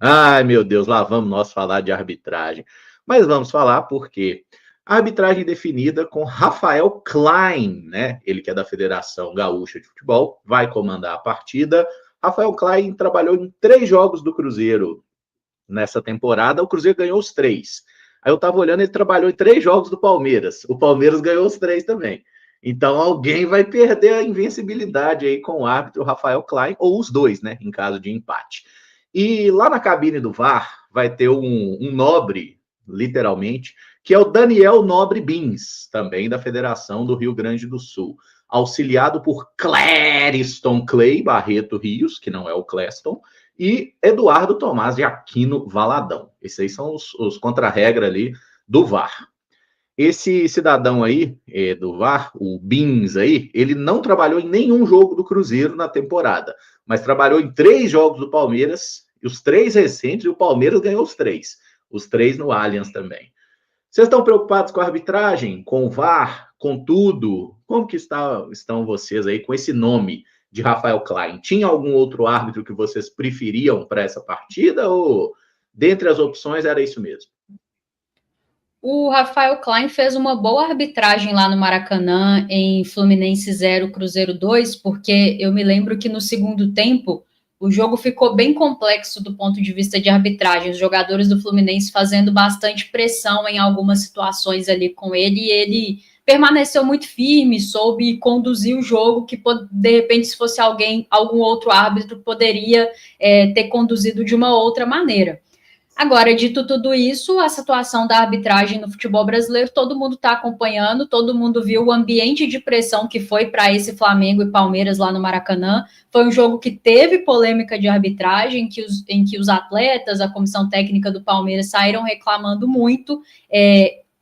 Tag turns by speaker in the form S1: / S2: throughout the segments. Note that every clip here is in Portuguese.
S1: Ai, meu Deus, lá vamos nós falar de arbitragem. Mas vamos falar porque a arbitragem definida com Rafael Klein, né? Ele que é da Federação Gaúcha de Futebol, vai comandar a partida. Rafael Klein trabalhou em 3 jogos do Cruzeiro nessa temporada. O Cruzeiro ganhou os 3. Aí eu tava olhando, ele trabalhou em 3 jogos do Palmeiras. O Palmeiras ganhou os 3 também. Então alguém vai perder a invencibilidade aí com o árbitro Rafael Klein, ou os dois, né? Em caso de empate. E lá na cabine do VAR vai ter um nobre, literalmente, que é o Daniel Nobre Bins, também da Federação do Rio Grande do Sul, auxiliado por Clériston Clay Barreto Rios, que não é o Cleston, e Eduardo Tomás de Aquino Valadão. Esses aí são os contra-regra ali do VAR. Esse cidadão aí, do VAR, o Bins aí, ele não trabalhou em nenhum jogo do Cruzeiro na temporada, mas trabalhou em 3 jogos do Palmeiras, e os 3 recentes, e o Palmeiras ganhou os três no Allianz também. Vocês estão preocupados com a arbitragem, com o VAR, com tudo? Como que estão vocês aí com esse nome de Rafael Klein? Tinha algum outro árbitro que vocês preferiam para essa partida ou dentre as opções era isso mesmo?
S2: O Rafael Klein fez uma boa arbitragem lá no Maracanã, em Fluminense 0, Cruzeiro 2, porque eu me lembro que no segundo tempo o jogo ficou bem complexo do ponto de vista de arbitragem. Os jogadores do Fluminense fazendo bastante pressão em algumas situações ali com ele, e ele permaneceu muito firme, soube conduzir o jogo, que de repente, se fosse algum outro árbitro, poderia ter conduzido de uma outra maneira. Agora, dito tudo isso, a situação da arbitragem no futebol brasileiro, todo mundo está acompanhando, todo mundo viu o ambiente de pressão que foi para esse Flamengo e Palmeiras lá no Maracanã. Foi um jogo que teve polêmica de arbitragem, em que os atletas, a comissão técnica do Palmeiras saíram reclamando muito.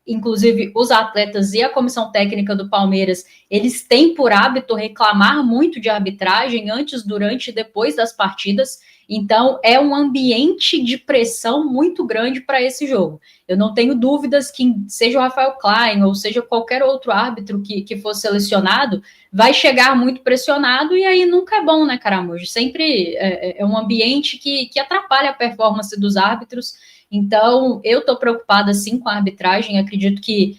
S2: Inclusive, os atletas e a comissão técnica do Palmeiras, eles têm por hábito reclamar muito de arbitragem antes, durante e depois das partidas. Então, é um ambiente de pressão muito grande para esse jogo. Eu não tenho dúvidas que, seja o Rafael Klein ou seja qualquer outro árbitro que for selecionado, vai chegar muito pressionado, e aí nunca é bom, né, Caramujo? Sempre é um ambiente que atrapalha a performance dos árbitros. Então, eu estou preocupada, sim, com a arbitragem. Acredito que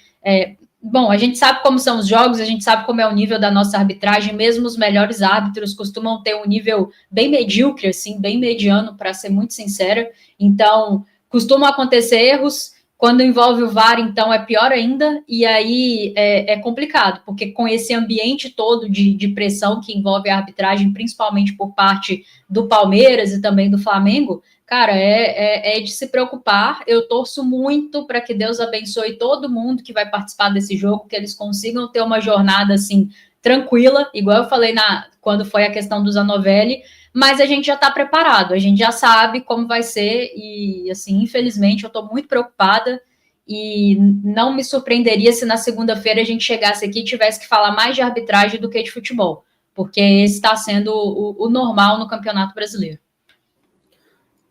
S2: bom, a gente sabe como são os jogos, a gente sabe como é o nível da nossa arbitragem, mesmo os melhores árbitros costumam ter um nível bem medíocre, assim, bem mediano, para ser muito sincera. Então, costumam acontecer erros. Quando envolve o VAR, então, é pior ainda, e aí é complicado, porque com esse ambiente todo de pressão que envolve a arbitragem, principalmente por parte do Palmeiras e também do Flamengo, cara, é de se preocupar. Eu torço muito para que Deus abençoe todo mundo que vai participar desse jogo, que eles consigam ter uma jornada assim tranquila, igual eu falei quando foi a questão do Zanovelli, mas a gente já está preparado, a gente já sabe como vai ser, e assim, infelizmente, eu estou muito preocupada, e não me surpreenderia se na segunda-feira a gente chegasse aqui e tivesse que falar mais de arbitragem do que de futebol, porque esse está sendo o normal no Campeonato Brasileiro.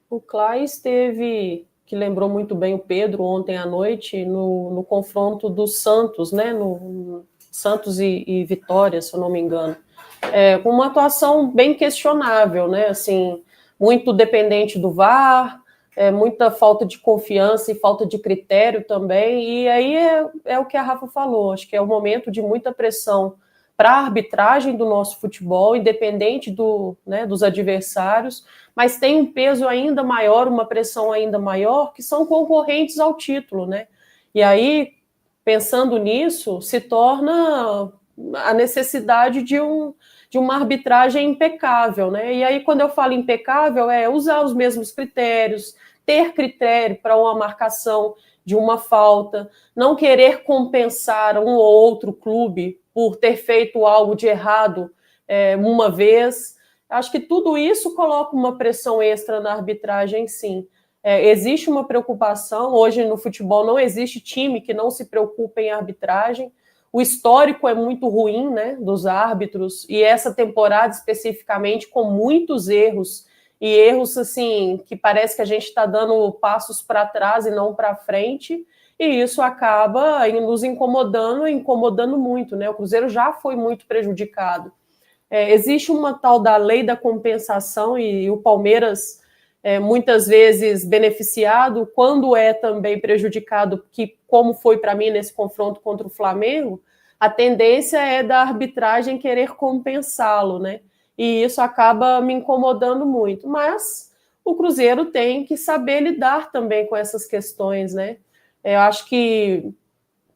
S3: O Klein esteve, que lembrou muito bem o Pedro ontem à noite, no confronto do Santos, né? No Santos e Vitória, se eu não me engano. Com uma atuação bem questionável, né? Assim, muito dependente do VAR, muita falta de confiança e falta de critério também. E aí é o que a Rafa falou, acho que é um momento de muita pressão para a arbitragem do nosso futebol, independente dos adversários, mas tem um peso ainda maior, uma pressão ainda maior, que são concorrentes ao título, né? E aí, pensando nisso, se torna a necessidade de uma arbitragem impecável, né? E aí, quando eu falo impecável, é usar os mesmos critérios, ter critério para uma marcação de uma falta, não querer compensar um ou outro clube por ter feito algo de errado uma vez. Acho que tudo isso coloca uma pressão extra na arbitragem, sim. Existe uma preocupação, hoje no futebol não existe time que não se preocupe em arbitragem. O histórico é muito ruim, né, dos árbitros, e essa temporada especificamente com muitos erros, e erros assim, que parece que a gente está dando passos para trás e não para frente, e isso acaba nos incomodando muito, né? O Cruzeiro já foi muito prejudicado. Existe uma tal da lei da compensação, e o Palmeiras muitas vezes beneficiado, quando é também prejudicado, que como foi para mim nesse confronto contra o Flamengo, a tendência é da arbitragem querer compensá-lo, né? E isso acaba me incomodando muito. Mas o Cruzeiro tem que saber lidar também com essas questões, né? Eu acho que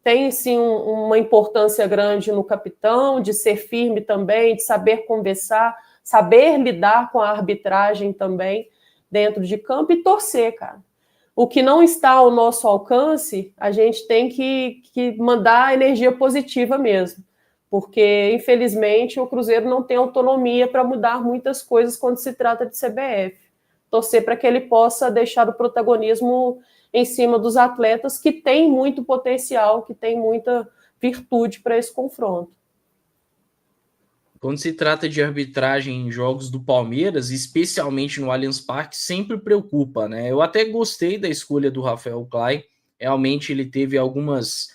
S3: tem, sim, uma importância grande no capitão, de ser firme também, de saber conversar, saber lidar com a arbitragem também dentro de campo e torcer, cara. O que não está ao nosso alcance, a gente tem que mandar energia positiva mesmo, porque, infelizmente, o Cruzeiro não tem autonomia para mudar muitas coisas quando se trata de CBF. Torcer para que ele possa deixar o protagonismo em cima dos atletas que têm muito potencial, que têm muita virtude para esse confronto.
S4: Quando se trata de arbitragem em jogos do Palmeiras, especialmente no Allianz Parque, sempre preocupa, né? Eu até gostei da escolha do Rafael Klein, realmente ele teve algumas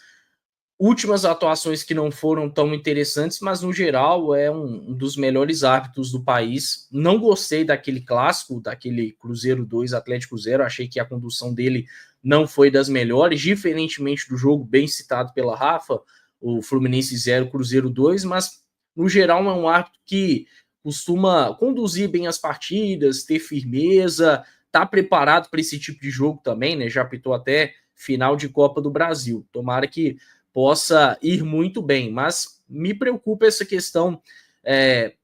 S4: últimas atuações que não foram tão interessantes, mas no geral é um dos melhores árbitros do país. Não gostei daquele clássico, daquele Cruzeiro 2, Atlético 0, achei que a condução dele não foi das melhores, diferentemente do jogo bem citado pela Rafa, o Fluminense 0, Cruzeiro 2, mas no geral é um árbitro que costuma conduzir bem as partidas, ter firmeza, tá preparado para esse tipo de jogo também, né? Já apitou até final de Copa do Brasil. Tomara que possa ir muito bem, mas me preocupa essa questão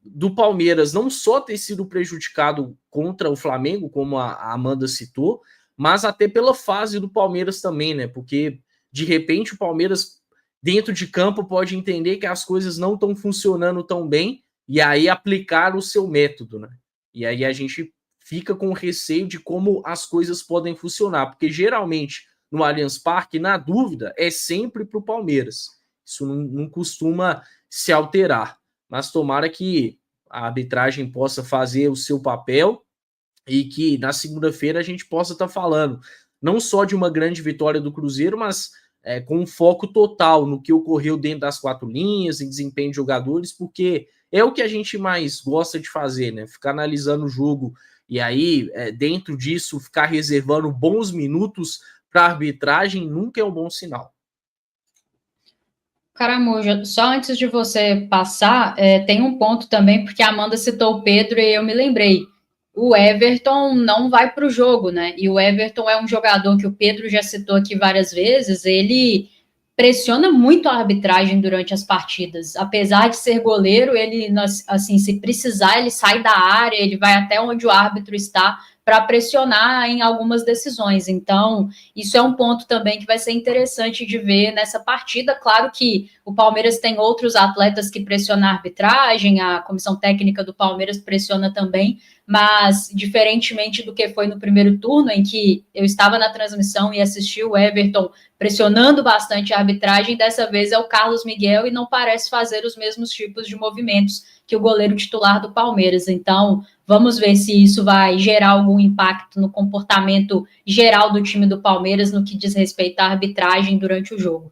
S4: do Palmeiras não só ter sido prejudicado contra o Flamengo, como a Amanda citou, mas até pela fase do Palmeiras também, né? Porque de repente o Palmeiras dentro de campo pode entender que as coisas não estão funcionando tão bem e aí aplicar o seu método, né? E aí a gente fica com receio de como as coisas podem funcionar, porque geralmente no Allianz Parque, na dúvida, é sempre para o Palmeiras. Isso não costuma se alterar. Mas tomara que a arbitragem possa fazer o seu papel e que na segunda-feira a gente possa estar falando não só de uma grande vitória do Cruzeiro, mas com um foco total no que ocorreu dentro das quatro linhas, em desempenho de jogadores, porque é o que a gente mais gosta de fazer, né? Ficar analisando o jogo e aí, dentro disso, ficar reservando bons minutos para a arbitragem nunca é um bom sinal.
S2: Caramujo, só antes de você passar, tem um ponto também, porque a Amanda citou o Pedro e eu me lembrei. O Everton não vai para o jogo, né? E o Everton é um jogador que o Pedro já citou aqui várias vezes, ele pressiona muito a arbitragem durante as partidas. Apesar de ser goleiro, ele, assim, se precisar, ele sai da área, ele vai até onde o árbitro está para pressionar em algumas decisões. Então, isso é um ponto também que vai ser interessante de ver nessa partida. Claro que o Palmeiras tem outros atletas que pressionam a arbitragem, a comissão técnica do Palmeiras pressiona também, mas diferentemente do que foi no primeiro turno, em que eu estava na transmissão e assisti o Everton pressionando bastante a arbitragem, dessa vez é o Carlos Miguel e não parece fazer os mesmos tipos de movimentos que o goleiro titular do Palmeiras. Então, vamos ver se isso vai gerar algum impacto no comportamento geral do time do Palmeiras no que diz respeito à arbitragem durante o jogo.